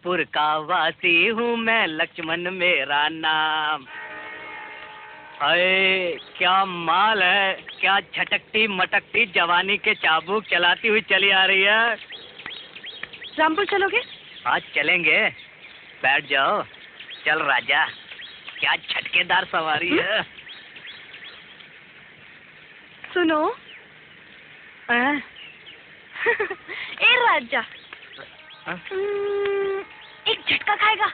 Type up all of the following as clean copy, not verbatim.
जौनपुर का वासी हूँ मैं, लक्ष्मण मेरा नाम। अरे क्या माल है, क्या झटकती मटकती जवानी के चाबुक चलाती हुई चली आ रही है। रामपुर चलोगे? आज चलेंगे, बैठ जाओ। चल राजा, क्या झटकेदार सवारी है। सुनो ए राजा, एक झटका खाएगा?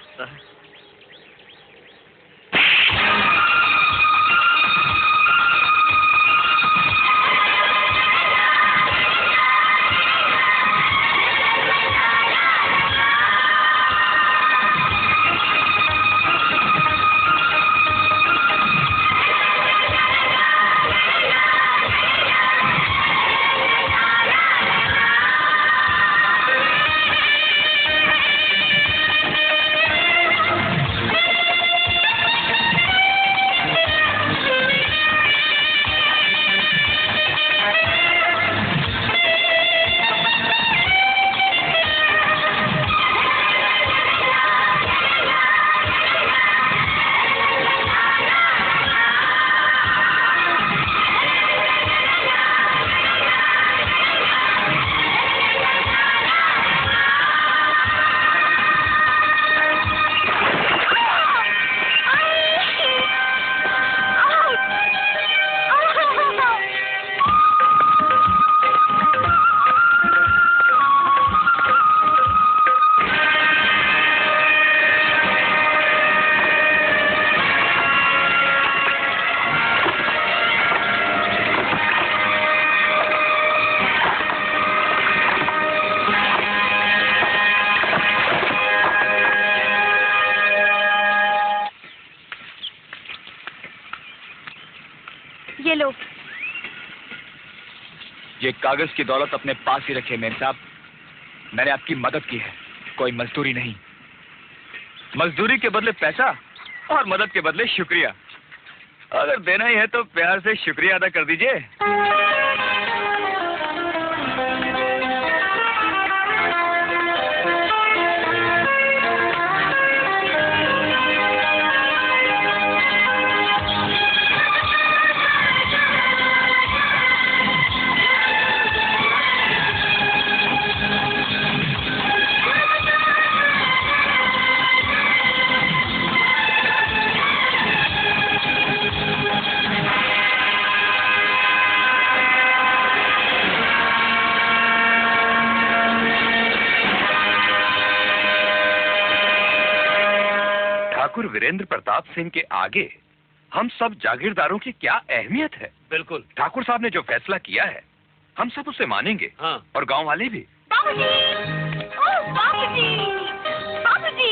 ये कागज की दौलत अपने पास ही रखे मेम साहब। मैंने आपकी मदद की है, कोई मजदूरी नहीं। मजदूरी के बदले पैसा और मदद के बदले शुक्रिया। अगर देना ही है तो प्यार से शुक्रिया अदा कर दीजिए। ठाकुर वीरेंद्र प्रताप सिंह के आगे हम सब जागीरदारों की क्या अहमियत है। बिल्कुल, ठाकुर साहब ने जो फैसला किया है हम सब उसे मानेंगे। हाँ। और गांव वाले भी। बाबूजी! ओह बाबूजी! बाबूजी!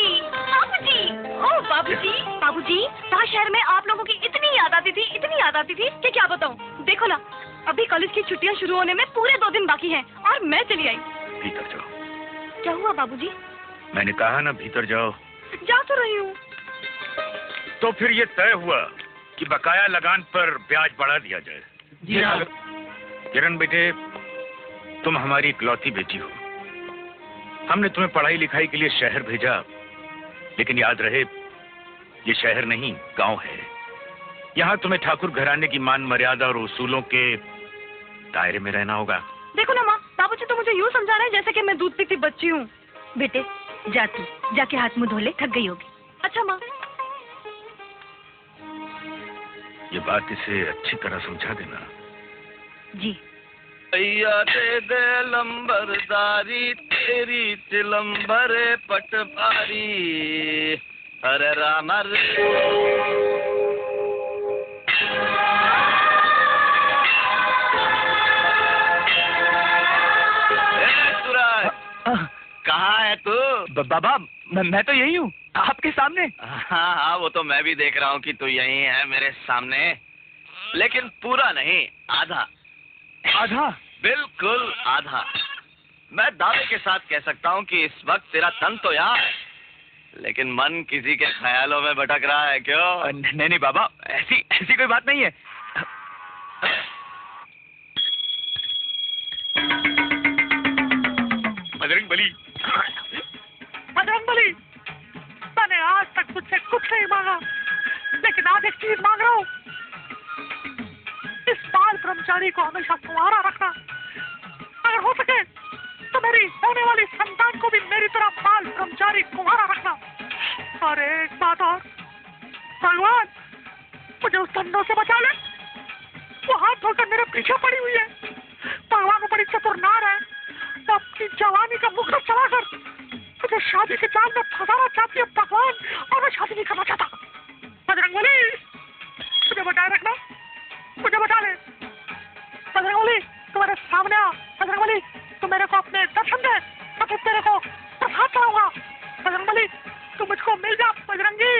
बाबूजी! ओह बाबूजी! बाबूजी, वहाँ शहर में आप लोगों की इतनी याद आती थी कि क्या बताऊँ। देखो ना, अभी कॉलेज की छुट्टियाँ शुरू होने में पूरे 2 दिन बाकी हैं और मैं चली आई। भीतर जाओ। क्या हुआ बाबूजी? मैंने कहा ना भीतर जाओ। जा तो रही हूँ। तो फिर ये तय हुआ कि बकाया लगान पर ब्याज बढ़ा दिया जाए। जी हाँ। किरण बेटे, तुम हमारी इकलौती बेटी हो। हमने तुम्हें पढ़ाई लिखाई के लिए शहर भेजा, लेकिन याद रहे ये शहर नहीं गांव है। यहाँ तुम्हें ठाकुर घराने की मान मर्यादा और उसूलों के दायरे में रहना होगा। देखो ना माँ, बाबूजी तो मुझे यूँ समझा रहे हैं जैसे कि मैं दूध पीती बच्ची हूँ। बेटे जा, तू जाके हाथ मुंह धो ले, थक गई होगी। अच्छा माँ। ये बात इसे अच्छी तरह समझा देना। जी। भैया दे दे लंबरदारी, तेरी चिलंबर पटवारी। हरे राम कहाँ है तू? बाबा, मैं तो यही हूँ, आपके सामने। हाँ हाँ, वो तो मैं भी देख रहा हूँ कि तू यही है मेरे सामने, लेकिन पूरा नहीं, आधा। आधा? बिल्कुल आधा। मैं दावे के साथ कह सकता हूँ कि इस वक्त तेरा तन तो यहाँ है, लेकिन मन किसी के ख्यालों में भटक रहा है। क्यों? नहीं बाबा, ऐसी कोई बात नहीं है। बजरंग बली, बजरंगबली, मैंने आज तक तुझसे कुछ नहीं मांगा, लेकिन आज एक चीज मांग रहा हूँ। इस बाल ब्रह्मचारी को हमेशा तुम्हारा रखना। अगर हो सके तो मेरी होने वाली संतान को भी मेरी तरह बाल ब्रह्मचारी तुम्हारा रखना। और एक बात और, भगवान मुझे उस धंधों से बचा ले। वो हाथ धोकर मेरे पीछे पड़ी हुई है। भगवान को बड़ी चतुर नार है, वो अपनी जवानी का मुकुट चलाकर मुझे शादी के जाल में फंसाना चाहती है भगवान, और मैं शादी नहीं करना चाहता। बजरंगबली, मुझे बचाए रखना, मुझे बचा ले। बजरंगबली, तुम्हारे सामने आ। बजरंगबली, तू मेरे को अपने दर्शन दे, मैं फिर तेरे को प्रसाद कराऊंगा। बजरंगबली, तू मुझको मिल जा। बजरंगी,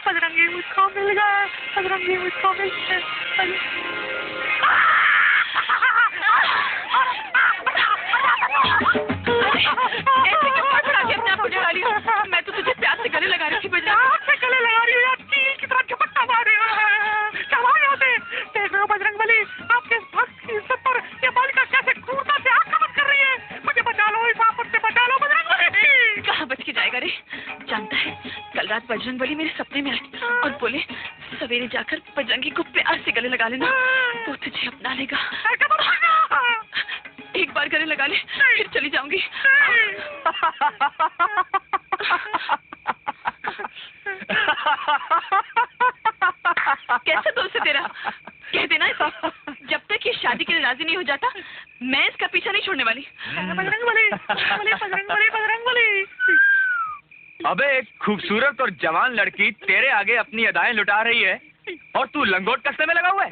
बजरंगी मुझको मिल गए, बजरंगी मुझको मिल गए। ऐसे क्यों फड़फड़ा के अपने आप को जला लिया? मैं तो तुझे प्यार से गले लगा रही थी बजरंग। से गले लगा रही है, चील की तरह झपट्टा मार रही है। चलो यहाँ से। देख रहे हो बजरंगबली, आपके भक्त की इज्जत पर ये बालिका कैसे क्रूरता से आक्रमण कर रही है। मुझे बचा लो, इस आफत से बचा लो बजरंगबली। कहाँ बच के जाएगा रे? जानता है कल रात बजरंगबली मेरे सपने में आई और बोले सवेरे जाकर बजरंगी को प्यार से गले लगा लेना, वो तुझे अपना लेगा। एक बार गले लगा ले, फिर चली जाऊंगी। कैसा दोस्त है तेरा? कह देना इसे, जब तक ये शादी के लिए राजी नहीं हो जाता मैं इसका पीछा नहीं छोड़ने वाली। बजरंगबली, बजरंगबली, बजरंगबली। अबे एक खूबसूरत और जवान लड़की तेरे आगे अपनी अदाएं लुटा रही है और तू लंगोट कसने में लगा हुआ है।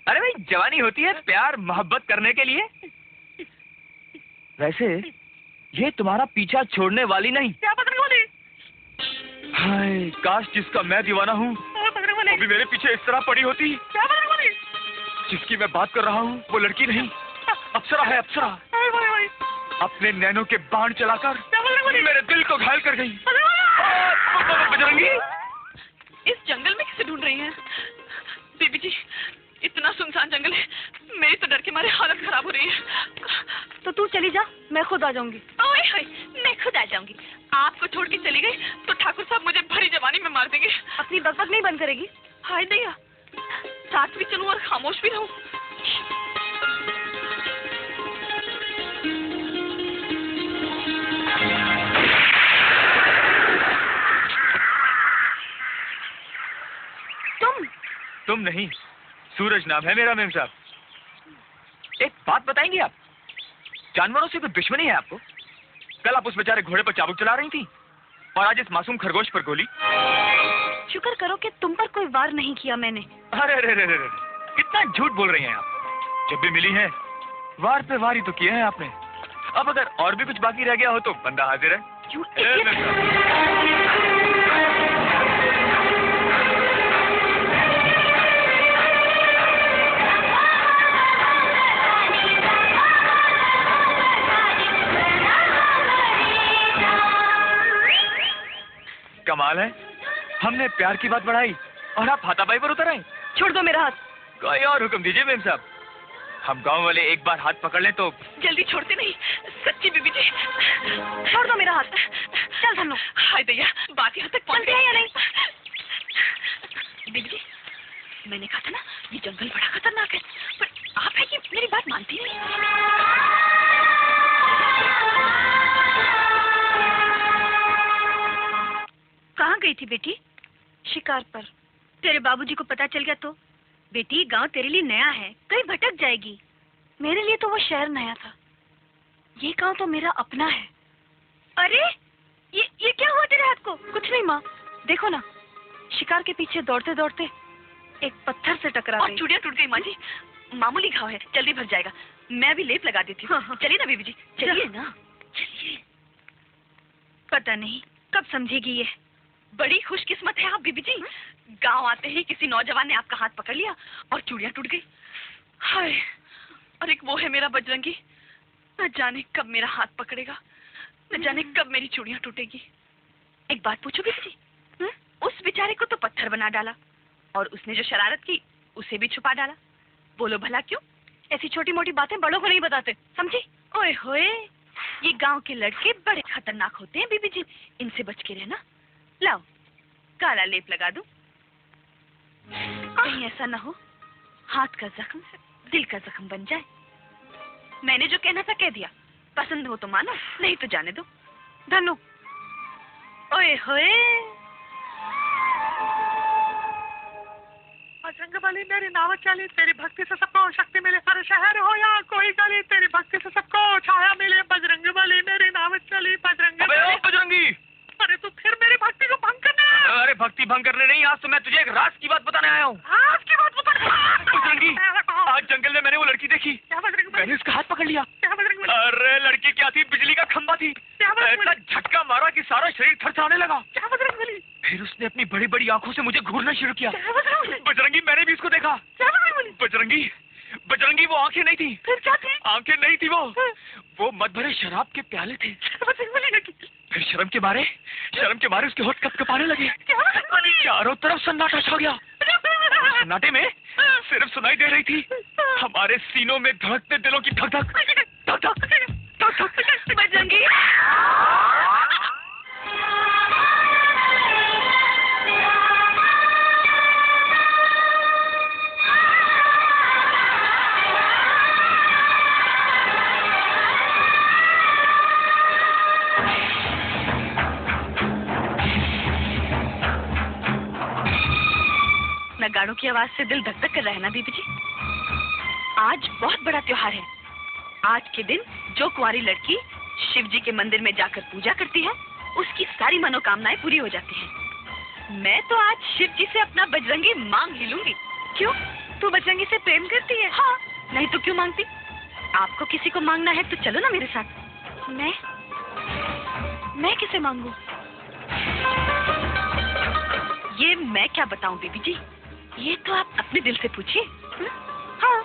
अरे भाई, जवानी होती है प्यार मोहब्बत करने के लिए। वैसे ये तुम्हारा पीछा छोड़ने वाली नहीं। क्या बजरंगबली? हाय, काश जिसका मैं दीवाना हूँ वो भी मेरे पीछे इस तरह पड़ी होती। क्या बजरंगबली? जिसकी मैं बात कर रहा हूँ वो लड़की नहीं, अप्सरा है, अप्सरा। अपने नैनों के बाण चलाकर मेरे दिल को घायल कर गई। बजरंगी, इस जंगल में किसे ढूंढ रही हैं? बीबी जी, इतना सुनसान जंगल है, मेरी तो डर के मारे हालत खराब हो रही है। तो तू चली जा, मैं खुद आ जाऊंगी। ओए होए, मैं खुद आ जाऊंगी। आपको छोड़ के चली गई तो ठाकुर साहब मुझे भरी जवानी में मार देंगे। अपनी बकबक नहीं बंद करेगी? हाय दैया, साथ भी चलूं और खामोश भी रहूं। तुम नहीं, सूरज नाम है मेरा मेम साहब। एक बात बताएंगे आप, जानवरों से तो दुश्मनी है आपको? कल आप उस बेचारे घोड़े पर चाबुक चला रही थी और आज इस मासूम खरगोश पर गोली। शुक्र करो कि तुम पर कोई वार नहीं किया मैंने। अरे अरे अरे अरे, कितना झूठ बोल रही हैं आप। जब भी मिली है वार पे वार ही तो किया है आपने। अब अगर और भी कुछ बाकी रह गया हो तो बंदा हाजिर है। You A, idiot! मेम साहब। कमाल है, हमने प्यार की बात बढ़ाई और आप हाथापाई पर उतर आए। छोड़ दो मेरा हाथ। कोई और हुक्म दीजिए मेम साहब। हम गांव वाले एक बार हाथ पकड़ लें तो। जल्दी छोड़ते नहीं, सच्ची बीबी जी। छोड़ दो मेरा हाथ। चल हम लोग। हाय दैया, बात यहाँ तक पहुँच चलते हैं या नहीं? बीबी जी, मैंने कहा था ना ये जंगल बड़ा खतरनाक है, पर आप है कि मेरी बात मानती नहीं। कहाँ गई थी बेटी? शिकार पर। तेरे बाबूजी को पता चल गया तो? बेटी, गांव तेरे लिए नया है, कहीं भटक जाएगी। मेरे लिए तो वो शहर नया था, ये गांव तो मेरा अपना है। अरे ये क्या हुआ तेरे हाथ को? कुछ नहीं माँ, देखो ना, शिकार के पीछे दौड़ते दौड़ते एक पत्थर से टकरा और गई। चूड़ियाँ टूट गई माँ जी। मामूली घाव है, जल्दी भर जाएगा। मैं भी लेप लगा देती हूँ। हाँ। चलिए ना बीबी जी, चलिए ना, चलिए। पता नहीं कब समझेगी ये। बड़ी खुशकिस्मत है आप बीबी जी। गांव आते ही किसी नौजवान ने आपका हाथ पकड़ लिया और चूड़ियां टूट गई। हाय, और एक वो है मेरा बजरंगी, न जाने कब मेरा हाथ पकड़ेगा, न जाने कब मेरी चूड़ियां टूटेगी। एक बात पूछो बीबी जी, उस बेचारे को तो पत्थर बना डाला और उसने जो शरारत की उसे भी छुपा डाला। बोलो भला क्यों? ऐसी छोटी मोटी बातें बड़ों को नहीं बताते, समझी? ओए होए, ये गांव के लड़के बड़े खतरनाक होते हैं बीबी जी, इनसे बच के रहना। लाओ काला लेप लगा दूं, कहीं ऐसा ना हो हाथ का जख्म दिल का जख्म बन जाए। मैंने जो कहना था कह दिया, पसंद हो तो मानो, नहीं तो जाने दो। धनु, ओए होए, बजरंग बली मेरी नाव चली, तेरी भक्ति से सबको शक्ति मिले। हर शहर हो या कोई गली, तेरी भक्ति से सबको छाया मिले। बजरंग बली मेरी नाव चली, बजरंग अबे ओ बजरंगी! अरे तू फिर मेरी भक्ति को भंग करने आया। अरे भक्ति भंग करने नहीं, आज तो मैं तुझे एक राज की बात बताने आया हूँ। आज की बात बता। बजरंगी, आज जंगल में मैंने वो लड़की देखी, क्या बजरंग बली? मैंने उसका हाथ पकड़ लिया। क्या बजरंग बली? अरे लड़की क्या थी, बिजली का खंभा थी। क्या बजरंग ऐसा बली? झटका मारा कि सारा शरीर थरथराने लगा। क्या बजरंग बली? फिर उसने अपनी बड़ी बड़ी आंखों से मुझे घूरना शुरू किया। क्या बजरंग बली? बजरंगी, मैंने भी इसको देखा। क्या बजरंग बली? बजरंगी, बजरंगी वो आंखें नहीं थी। फिर क्या थी? आंखें नहीं थी, वो मद भरे शराब के प्याले थे। क्या बजरंग बली लगी? फिर शर्म के मारे उसके होठ कपकपाने लगे। क्या बजरंग बली? चारों तरफ सन्नाटा छा गया। सन्नाटे में सिर्फ सुनाई दे रही थी हमारे सीनों में धड़कते दिलों की धक धक धक धक धक धक। बजरंगी, नगाड़ों की आवाज से दिल धक धक कर रहा है ना बीबी जी। आज बहुत बड़ा त्योहार है। आज के दिन जो कुंवारी लड़की शिव जी के मंदिर में जाकर पूजा करती है, उसकी सारी मनोकामनाएं पूरी हो जाती हैं। मैं तो आज शिव जी से अपना बजरंगी मांग ही लूंगी। क्यों, तू बजरंगी से प्रेम करती है? हाँ, नहीं तो क्यों मांगती? आपको किसी को मांगना है तो चलो ना मेरे साथ। मैं किसे मांगू? ये मैं क्या बताऊं बीबी जी, ये तो आप अपने दिल से पूछिए। हाँ।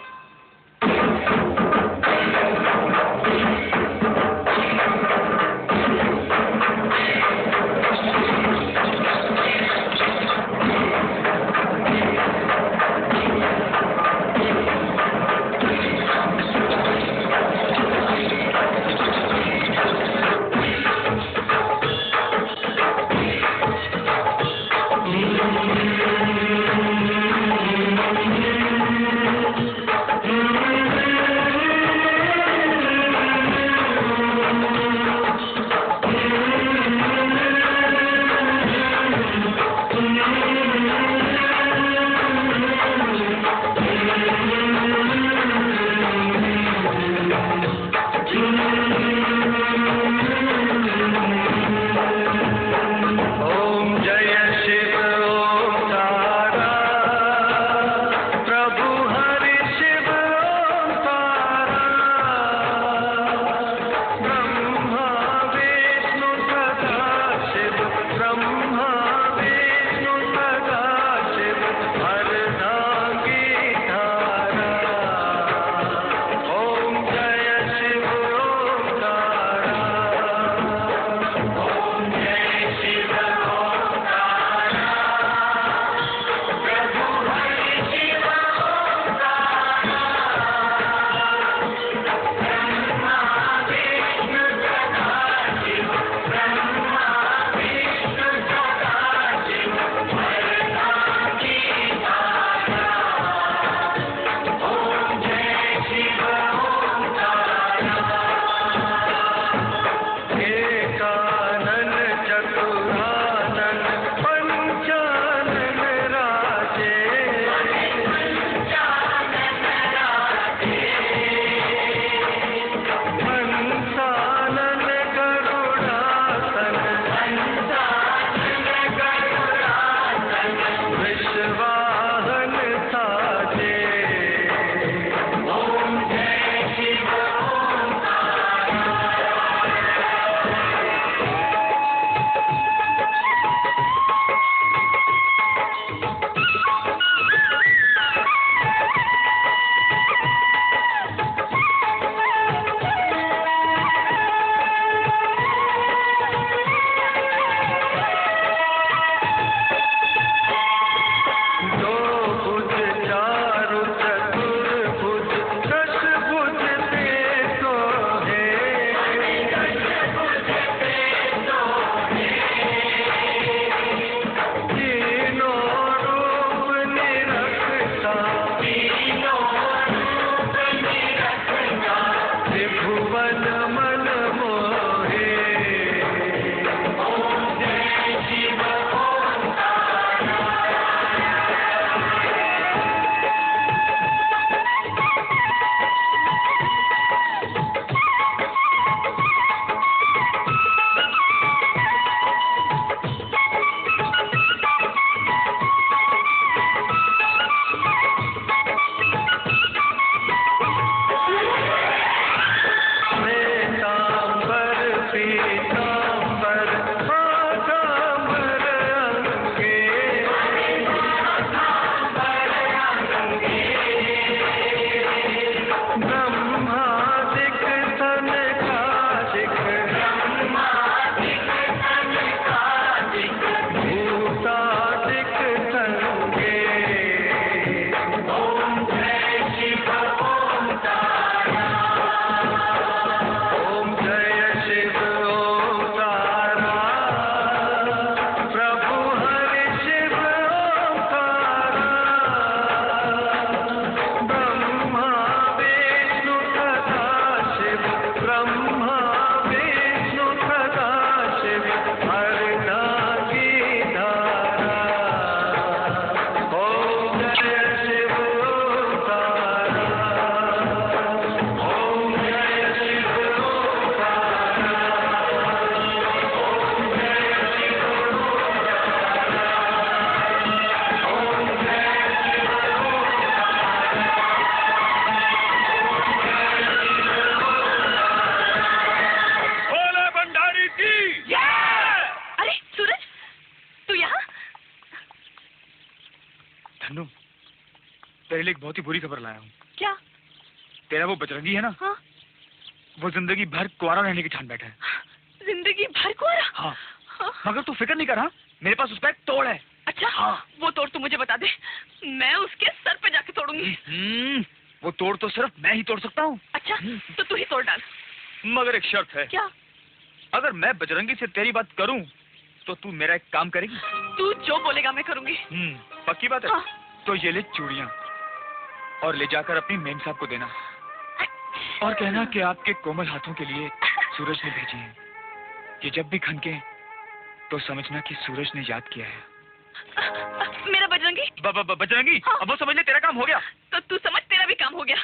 तेरे लिए एक बहुत ही बुरी खबर लाया हूँ। क्या? तेरा वो बजरंगी है ना, हाँ? वो जिंदगी भर कुंवारा रहने की ठान बैठा है। जिंदगी भर कुंवारा? हाँ। हाँ। मगर तू फिक्र नहीं कर, हाँ? मेरे पास उसका एक तोड़ है। अच्छा, हाँ। वो तोड़ तू मुझे बता दे, मैं उसके सर पे जाके तोड़ूंगी। वो तोड़ तो सिर्फ मैं ही तोड़ सकता हूँ। अच्छा, तो तू ही तोड़ डाल। मगर एक शर्त है। क्या? अगर मैं बजरंगी से तेरी बात करूँ तो तू मेरा एक काम करेगी? तू जो बोलेगा मैं करूंगी। पक्की बात है? हाँ। तो ये ले चूड़ियाँ और ले जाकर अपनी मेम साहब को देना और कहना कि आपके कोमल हाथों के लिए सूरज ने भेजी है। कि जब भी खनके तो समझना कि सूरज ने याद किया है। मेरा बजरंगी? बजरंगी? हाँ। अब वो समझ ले तेरा काम हो गया। तो तू समझ, तेरा भी काम हो गया।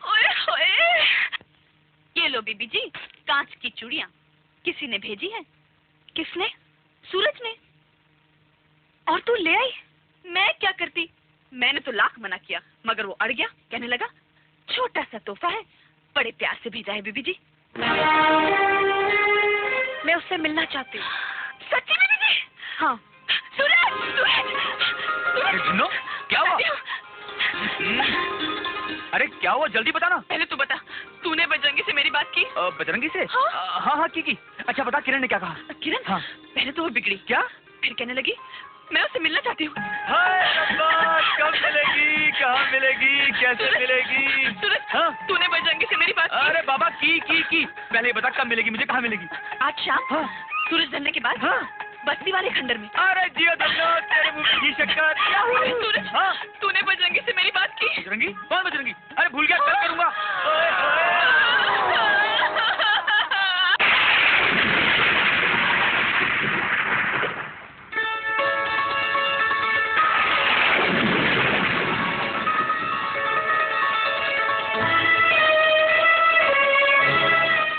ओए होए। ये लो बीबी जी, कांच की चूड़ियाँ किसी ने भेजी है। किसने? सूरज ने। और तू ले आई? मैं क्या करती, मैंने तो लाख मना किया, मगर वो अड़ गया। कहने लगा छोटा सा तोहफा है, बड़े प्यार से भेजा है बीबी जी। मैं उससे मिलना चाहती हूँ। सच्ची बीबी जी? हाँ। सूरज, सूरज, सुनो, क्या हुआ? अरे क्या हुआ, जल्दी बताना। पहले तू बता, तूने बजरंगी से मेरी बात की? बजरंगी से? हाँ? हाँ की। अच्छा बता, किरण ने क्या कहा? किरण? हाँ। पहले तो वो बिगड़ी। क्या? फिर कहने लगी मैं उससे मिलना चाहती हूँ। कब मिलेगी, कहाँ मिलेगी, कैसे मिलेगी? सूरज, हाँ? तूने बजरंगी से मेरी बात की? अरे बाबा की। पहले ये बता कब मिलेगी मुझे, कहाँ मिलेगी? आज शाम। हाँ। सूरज ढलने के बाद। हाँ। बस्ती वाले खंडर में। अरे जियो धन्नो, तेरे मुंह की शक्कर। क्या हुआ? सूरज, हाँ? तूने बजरंगी से मेरी बात की? बजरंगी? कौन बजरंगी? अरे भूल गया, कल करूंगा। ओए होए।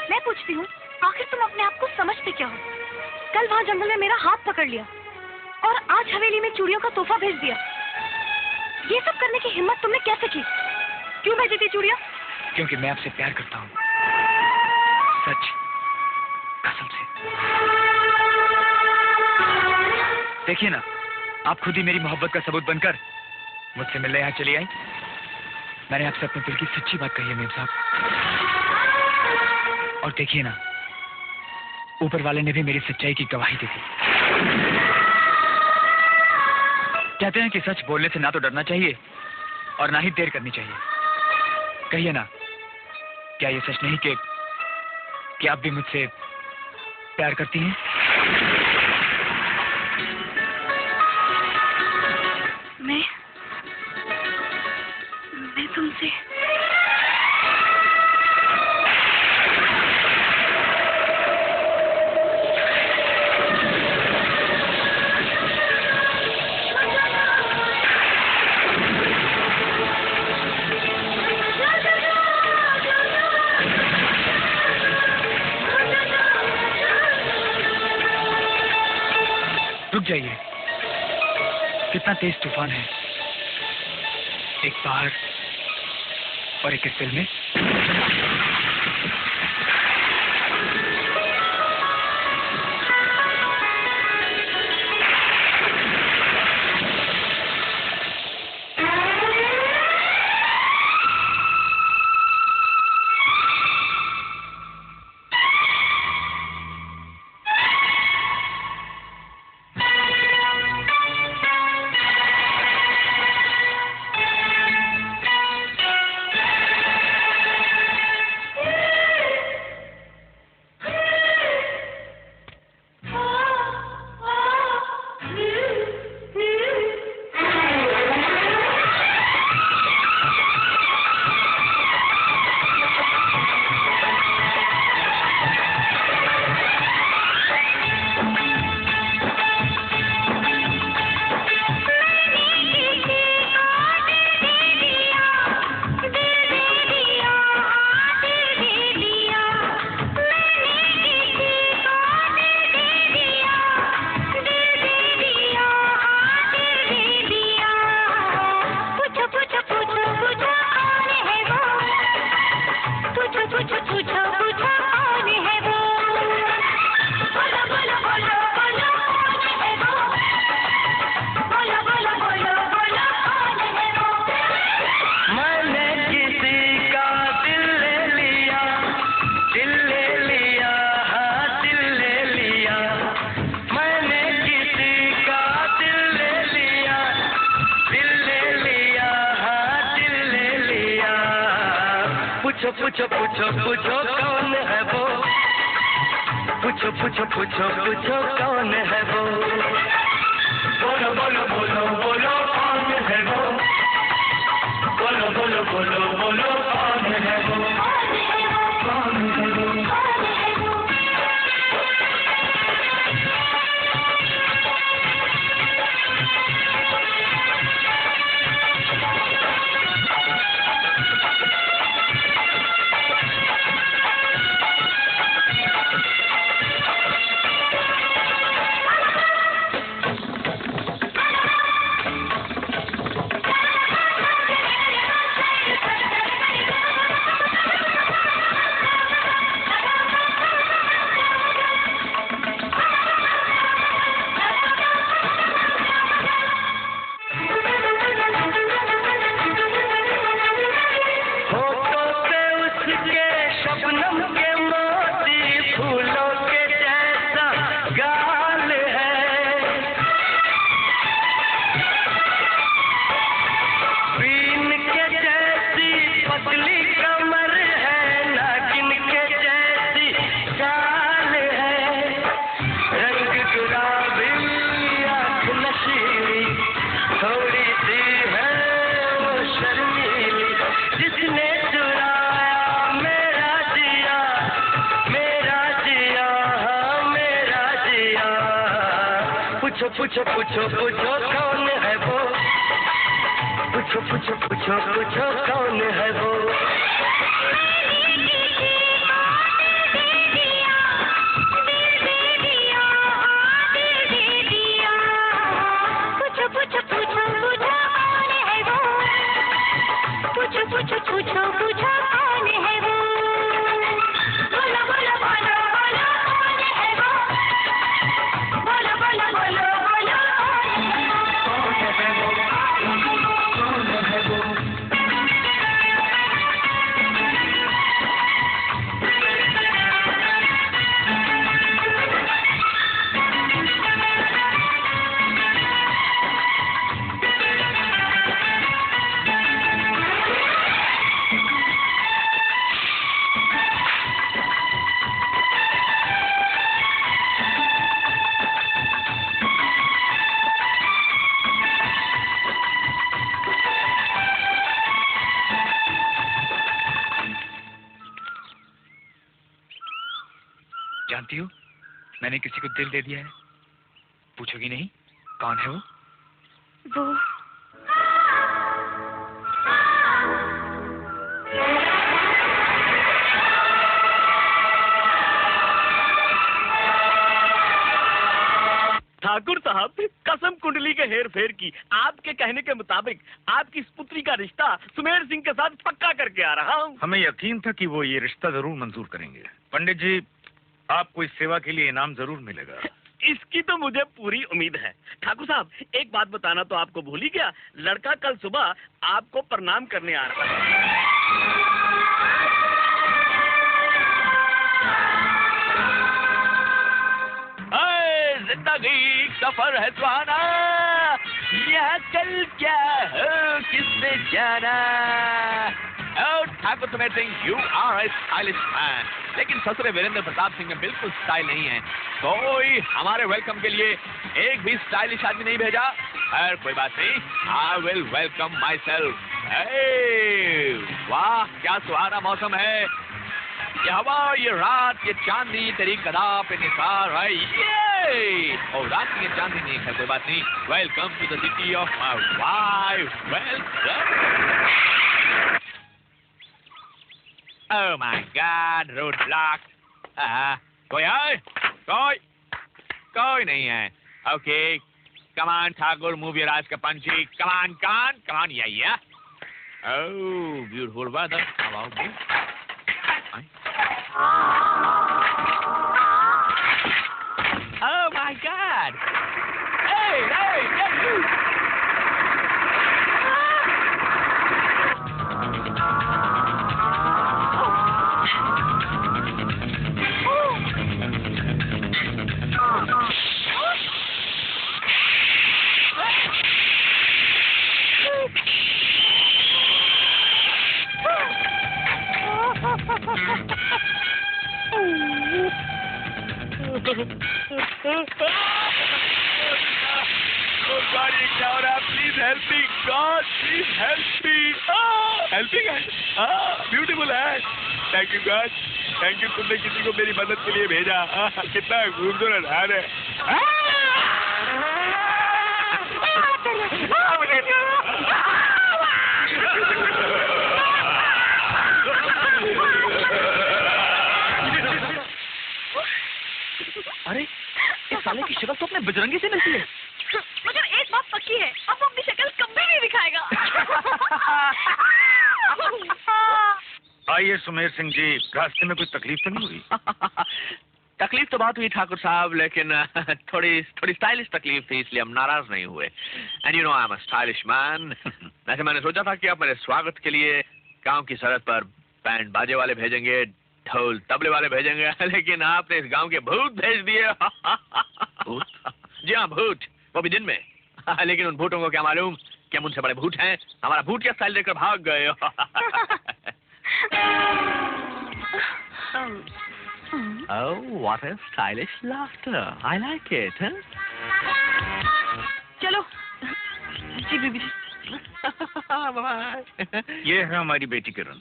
मैं पूछती हूँ, आखिर तुम अपने आप को समझते क्या हो? कल वहाँ जंगल में मेरा हाथ पकड़ लिया और आज हवेली में चूड़ियों का तोहफा भेज दिया। ये सब करने की हिम्मत तुमने कैसे की? क्यों भेजी थी चूड़ियाँ? क्योंकि मैं आपसे प्यार करता हूँ, सच, कसम से। देखिए ना, आप खुद ही मेरी मोहब्बत का सबूत बनकर मुझसे मिलने यहाँ चली आई। मैंने आपसे अपने दिल की सच्ची बात कही है मेम साहब। और देखिए ना, ऊपर वाले ने भी मेरी सच्चाई की गवाही दी थी। कहते हैं कि सच बोलने से ना तो डरना चाहिए और ना ही देर करनी चाहिए। कहिए ना, क्या ये सच नहीं कि आप भी मुझसे प्यार करती हैं? मैं तुमसे रुक जाइए, कितना तेज तूफान है। एक बाहर और एक इस दिल में। पूछो पूछो पूछो पूछो कौन है वो, पूछो पूछो पूछो पूछो कौन है वो, बोलो बोलो बोलो बोलो कौन है वो, बोलो बोलो बोलो बोलो कौन है वो, कौन है वो। पूछो पूछो पूछो कौन है वो, पूछो पूछो पूछो पूछो कौन है वो, पूछो पूछो पूछो पूछो कौन है वो, पूछो पूछो पूछो पूछो कौन है वो, बोलो बोलो बोलो बोलो कौन है वो, बोलो बोलो बोलो बोलो कौन है वो, कौन है वो। जानती हो, मैंने किसी को दिल दे दिया है। पूछोगी नहीं कौन है वो? वो ठाकुर साहब, कसम कुंडली के हेर फेर की, आपके कहने के मुताबिक आपकी इस पुत्री का रिश्ता सुमेर सिंह के साथ पक्का करके आ रहा हूँ। हमें यकीन था कि वो ये रिश्ता जरूर मंजूर करेंगे। पंडित जी, आपको इस सेवा के लिए इनाम जरूर मिलेगा। इसकी तो मुझे पूरी उम्मीद है। ठाकुर साहब, एक बात बताना तो आपको भूल ही गया, लड़का कल सुबह आपको प्रणाम करने आ रहा है। जिंदगी सफर है सुहाना, यह कल क्या हो किसने जाना। Thakur Sumer Singh, you are a stylish man, लेकिन ससुरे वीरेंद्र प्रताप सिंह में बिल्कुल स्टाइल नहीं है। कोई हमारे वेलकम के लिए एक भी स्टाइलिश आदमी नहीं भेजा। खैर कोई बात नहीं, I will welcome my self. वाह क्या सुहाना मौसम है, ये हवा, ये रात, ये चांदनी तेरी कदा पे निसार है। ये और रात की ये चांदनी नहीं है, कोई बात नहीं। Welcome to the city of my wife, welcome. Oh my God, roadblock. कोई है? कोई नहीं है। Okay, come on, Thakur, move your eyes, Kapanchi. Come on, yeah. Oh, beautiful weather. How about me? Oh my God! Hey, get you! Oh God, ये क्या हो रहा है? Please help me, God, please help me. Helping hand, beautiful hand. Thank you God, thank you. तुमने किसी को मेरी मदद के लिए भेजा. कितना खूबसूरत hand है. अरे इस साले की शक्ल तो अपने बजरंगी से मिलती है. मगर एक बात पक्की है, अब वो अपनी शक्ल कभी नहीं दिखाएगा. आइए सुमेर सिंह जी, रास्ते में कोई तकलीफ तो नहीं हुई? तकलीफ तो बहुत हुई ठाकुर साहब, लेकिन थोड़ी स्टाइलिश तकलीफ थी, इसलिए हम नाराज नहीं हुए. And you know I am a stylish man. वैसे मैंने सोचा था कि आप मेरे स्वागत के लिए गांव की सरहद पर बैंड बाजे वाले भेजेंगे, ढोल तबले वाले भेजेंगे, लेकिन आपने इस गांव के भूत भेज दिए. भूत? जी हाँ, भूत, वो भी दिन में. लेकिन उन भूतों को क्या मालूम कि हम उनसे बड़े भूत हैं. हमारा भूत क्या स्टाइल देखकर भाग गए. Oh, what a stylish laughter. I like it, huh? चलो जी बीबी जी. Bye-bye. ये है हमारी बेटी किरण.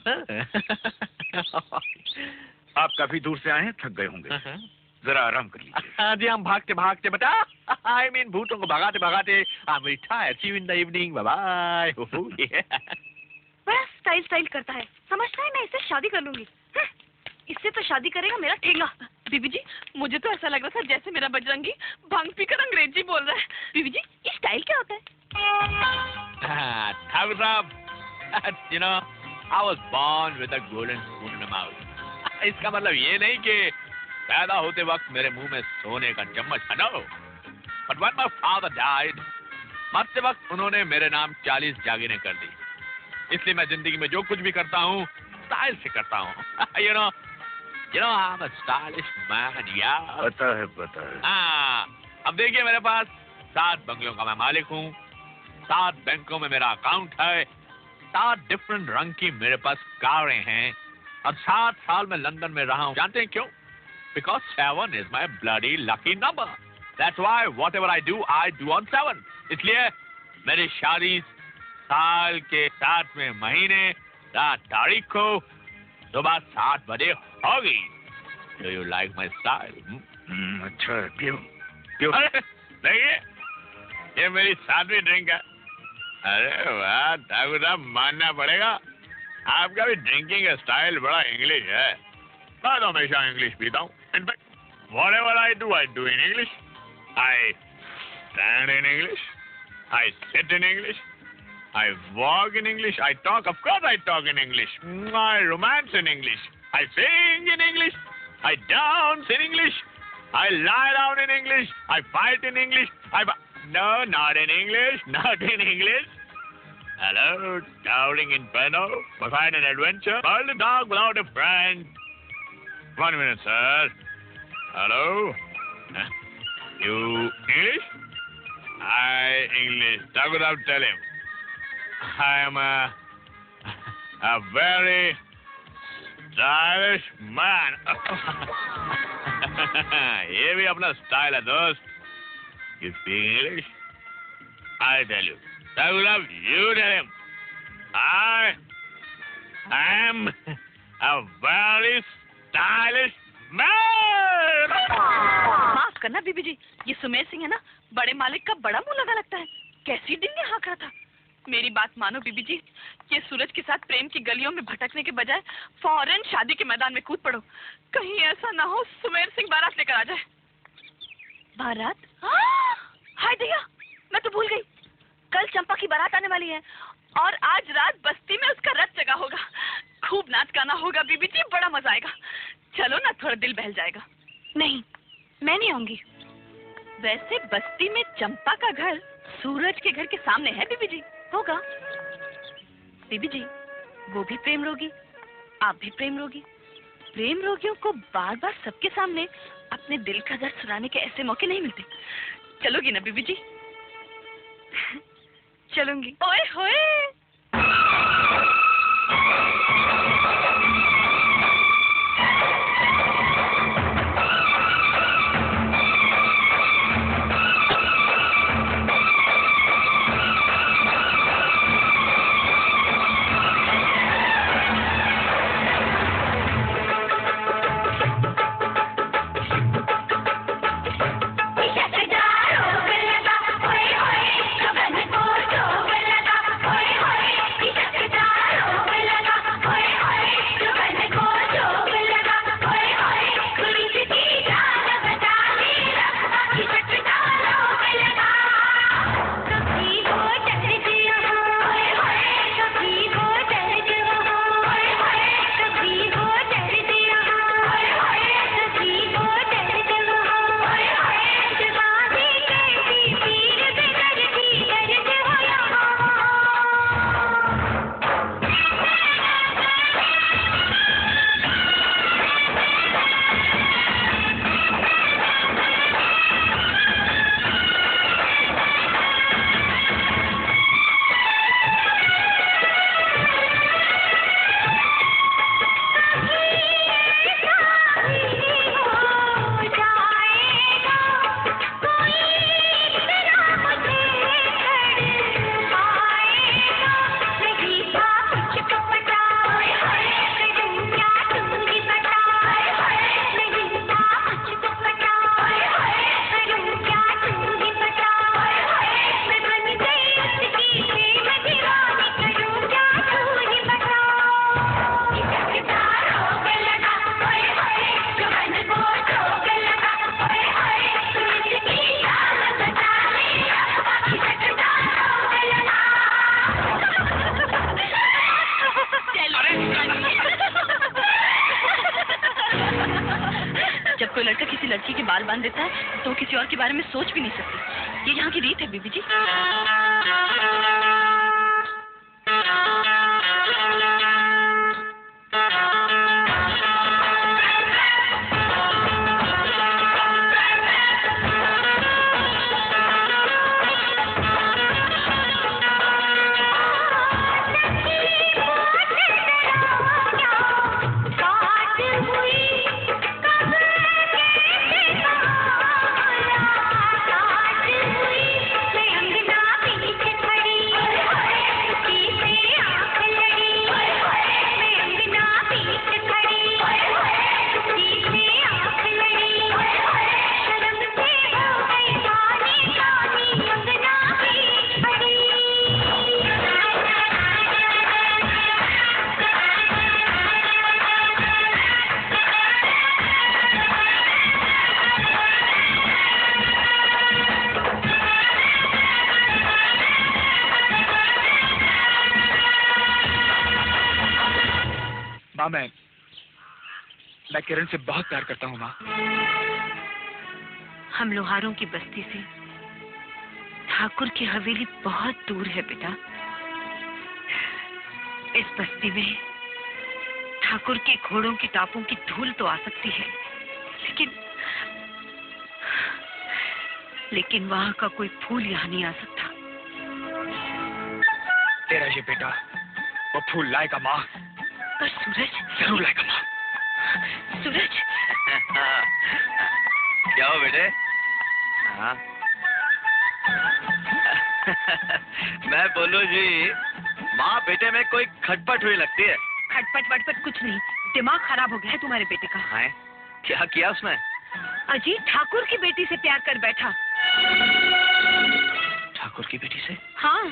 आप काफी दूर से आए हैं, थक गए होंगे, जरा आराम कर लीजिए. जी हम भागते भागते बता. I mean भूतों को भगाते भगाते. I'm retired. See you in the evening. Bye-bye. बड़ा स्टाइल करता है, समझता है मैं इससे शादी कर लूंगी. इससे तो शादी करेगा मेरा ठेंगा. बीबी जी, मुझे तो ऐसा लग रहा था जैसे मेरा बजरंगी भांग पीकर अंग्रेजी बोल रहा है. बीबी जी, ये स्टाइल क्या होता है? ठाकुर साहब, you know, I was born with a golden spoon in my mouth. इसका मतलब ये नहीं कि पैदा होते वक्त मेरे मुंह में सोने का चम्मच था. No. But when my father died, मरते वक्त उन्होंने मेरे नाम 40 जागीरें कर दी. इसलिए मैं जिंदगी में जो कुछ भी करता हूँ स्टाइल से करता हूँ. You know, I'm a stylish man, yeah. पता है. अब देखिए मेरे पास 7 बंगलों का मैं मालिक हूँ, 7 बैंकों में मेरा अकाउंट है, 7 डिफरेंट रंग की मेरे पास कारें हैं, और 7 साल में लंदन में रहा हूँ. जानते हैं क्यों? Because 7 is my bloody lucky number. That's why whatever I do on 7. इसलिए मेरी शादी साल के 7वें महीने 7 तारीख को सुबह 7 बजे होगी. Do you like my style? अच्छा है. पियो. अरे देखिए, ये मेरी 7वीं ड्रिंक है. अरे वाह ठाकुर साहब, मानना पड़ेगा आपका भी ड्रिंकिंग स्टाइल बड़ा इंग्लिश है. मैं तो हमेशा इंग्लिश पीता हूँ. In fact whatever I do in English. I stand in English. I sit in English. I walk in English. I talk. Of course I talk in English. I romance in English. I sing in English. I dance in English. I lie down in English. I fight in English. No, not in English. Not in English. Hello, Dowling Inferno. Find an adventure. World the dog without a friend. 1 minute, sir. Hello? You English? I English. Talk without tell him. I am a very stylish man. ये भी अपना style है दोस्त. You speak English? I tell you. Talk you tell him. I am a very stylish man. माफ करना बीबी जी, ये सुमेर सिंह है ना, बड़े मालिक का बड़ा मुंह लगा लगता है. कैसी डिंगे हाँक रहा था. मेरी बात मानो बीबी जी, ये सूरज के साथ प्रेम की गलियों में भटकने के बजाय फौरन शादी के मैदान में कूद पड़ो. कहीं ऐसा ना हो सुमेर सिंह बारात लेकर आ जाए. बारात? हाय दया, मैं तो भूल गई. कल चंपा की बारात आने वाली है और आज रात बस्ती में उसका रथ जगा होगा. खूब नाच गाना होगा बीबी जी, बड़ा मजा आएगा. चलो ना, थोड़ा दिल बहल जाएगा. नहीं, मैं नहीं आऊंगी. वैसे बस्ती में चंपा का घर सूरज के घर के सामने है बीबी जी. होगा बीबी जी, वो भी प्रेम रोगी, आप भी प्रेम रोगी. प्रेम रोगियों को बार बार सबके सामने अपने दिल का दर्द सुनाने के ऐसे मौके नहीं मिलते. चलोगी ना बीबी जी? चलूंगी. ओए होए. लड़की के बाल बांध देता है तो किसी और के बारे में सोच भी नहीं सकती। ये यहाँ की रीत है बीबी जी। माँ, मैं किरण से बहुत प्यार करता हूँ माँ। हम लोहारों की बस्ती से ठाकुर की हवेली बहुत दूर है बेटा। इस बस्ती में ठाकुर के घोड़ों की टापों की धूल तो आ सकती है, लेकिन वहाँ का कोई फूल यहाँ नहीं आ सकता। तेरा ये बेटा वो फूल लाएगा माँ। पर सूरज जरूर लाएगा माँ। सूरज क्या हो बेटे? हाँ मैं बोलूं जी, माँ बेटे में कोई खटपट हुई लगती है। खटपट वटपट कुछ नहीं, दिमाग खराब हो गया है तुम्हारे बेटे का। है? क्या किया उसने? अजी ठाकुर की बेटी से प्यार कर बैठा। ठाकुर की बेटी से? हाँ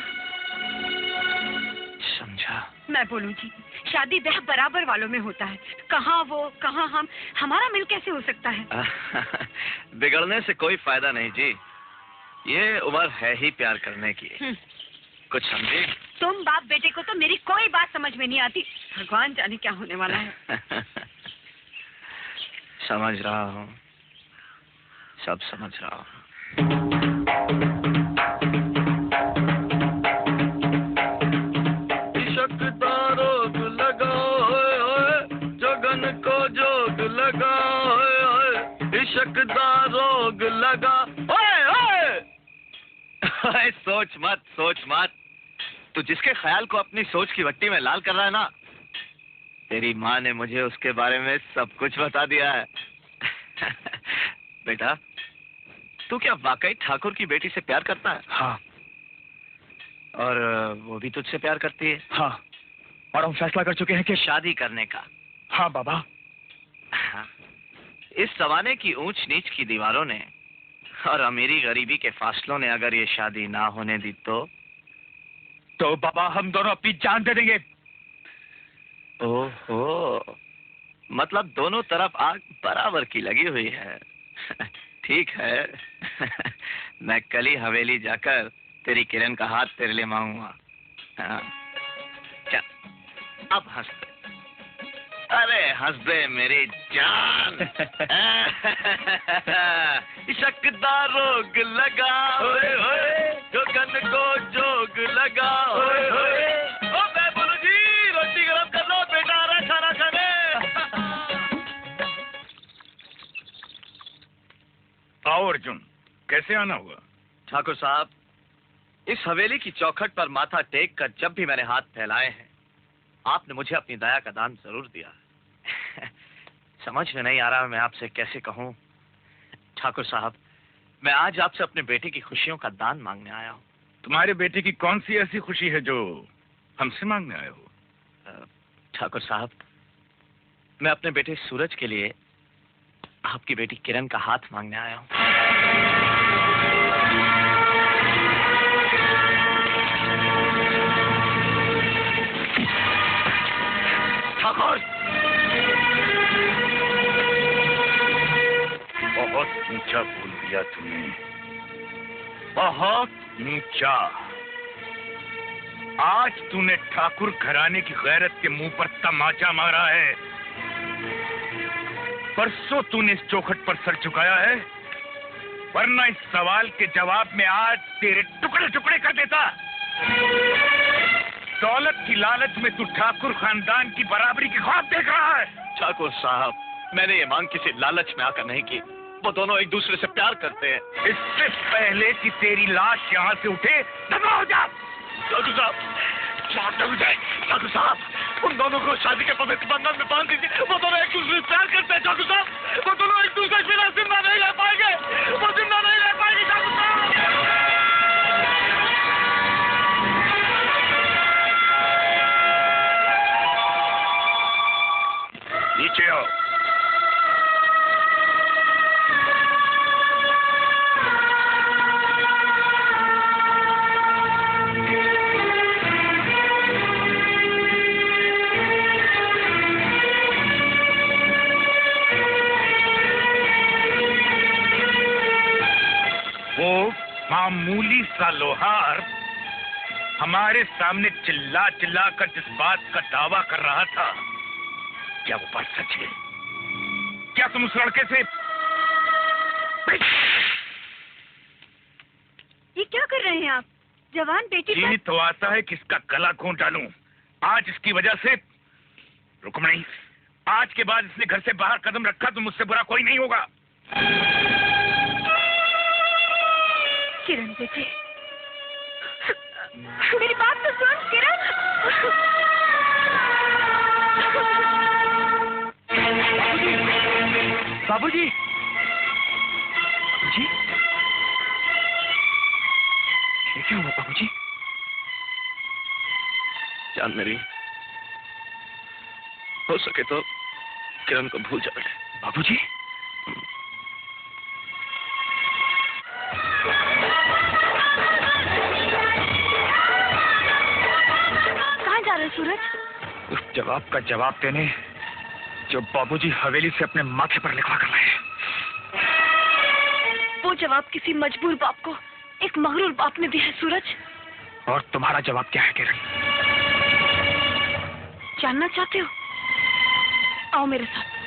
समझा। मैं बोलूं जी, शादी ब्याह बराबर वालों में होता है। कहाँ वो कहाँ हम, हमारा मिल कैसे हो सकता है? बिगड़ने से कोई फायदा नहीं जी, ये उम्र है ही प्यार करने की। कुछ समझे? तुम बाप बेटे को तो मेरी कोई बात समझ में नहीं आती। भगवान जाने क्या होने वाला है। समझ रहा हूँ, सब समझ रहा हूँ। रोग लगा जोगन को जोग लगा, इश्क दा रोग लगा। सोच मत, तू जिसके ख्याल को अपनी सोच की भट्टी में लाल कर रहा है ना, तेरी माँ ने मुझे उसके बारे में सब कुछ बता दिया है। बेटा, तू क्या वाकई ठाकुर की बेटी से प्यार करता है? हाँ। और वो भी तुझसे प्यार करती है? हाँ, और हम फैसला कर चुके हैं कि शादी करने का। हाँ बाबा। हाँ। इस जमाने की ऊंच नीच की दीवारों ने और अमीरी गरीबी के फासलों ने अगर ये शादी ना होने दी तो बाबा हम दोनों अपनी जान दे देंगे। ओहो, मतलब दोनों तरफ आग बराबर की लगी हुई है। ठीक है। मैं कल ही हवेली जाकर तेरी किरण का हाथ तेरे लिए मांगूंगा। हाँ। चल, अब हंस दे। अरे हंस दे मेरी जान। इश्क़-दा रोग लगा, होए होए, जोगन को जोग लगा, होए होए। ओ मैं बोलूं जी, रोटी गरम कर लो, बेटा आ रहा खाना खाने। आओ अर्जुन, कैसे आना हुआ? ठाकुर साहब, इस हवेली की चौखट पर माथा टेक कर जब भी मैंने हाथ फैलाए हैं, आपने मुझे अपनी दया का दान जरूर दिया। समझ में नहीं आ रहा मैं आपसे कैसे कहूँ। ठाकुर साहब, मैं आज आपसे अपने बेटे की खुशियों का दान मांगने आया हूँ। तुम्हारे बेटे की कौन सी ऐसी खुशी है जो हमसे मांगने आए हो? ठाकुर साहब, मैं अपने बेटे सूरज के लिए आपकी बेटी किरण का हाथ मांगने आया हूँ। ठाकुर, बहुत ऊंचा बोल दिया तूने, बहुत ऊंचा। आज तूने ठाकुर घराने की गैरत के मुंह पर तमाचा मारा है। परसों तूने इस चौखट पर सर झुकाया है, वरना इस सवाल के जवाब में आज तेरे टुकड़े टुकड़े कर देता। दौलत की लालच में तू ठाकुर खानदान की बराबरी के ख्वाब देख रहा है। ठाकुर साहब, मैंने ये मांग किसी लालच में आकर नहीं की। वो दोनों एक दूसरे से प्यार करते हैं। इससे पहले कि तेरी लाश यहाँ से उठे, दफा हो जा। ठाकुर साहब, हो जाए। ठाकुर साहब, उन दोनों को शादी के पवित्र बंधन में बांध दीजिए। वो दोनों एक दूसरे से प्यार करते हैं ठाकुर साहब। वो दोनों एक दूसरे के बिना जिंदा नहीं रह पाएंगे। वो जिंदा नहीं रह पाएंगे ठाकुर साहब। नीचे आओ। वो मामूली सा लोहार हमारे सामने चिल्ला चिल्ला कर जिस बात का दावा कर रहा था, क्या वो बात सच है? क्या तुम उस लड़के से? ये क्या कर रहे हैं आप? जवान बेटी जी तो आता है कि इसका गला घोंट डालूं। आज इसकी वजह से रुकमणी, आज के बाद इसने घर से बाहर कदम रखा तो मुझसे बुरा कोई नहीं होगा। किरण बेटे, मेरी बात तो सुन किरण। बाबूजी, जी ये क्या हुआ बाबूजी? जान मेरी, हो सके तो किरण को भूल जा बेटे। बाबूजी, कहाँ जा रहे सूरज? उस जवाब का जवाब देने जो बाबूजी हवेली से अपने माथे पर लिखवा कर लाए हैं। वो जवाब किसी मजबूर बाप को एक मगरूर बाप ने दिया है सूरज। और तुम्हारा जवाब क्या है किरण? जानना चाहते हो? आओ मेरे साथ।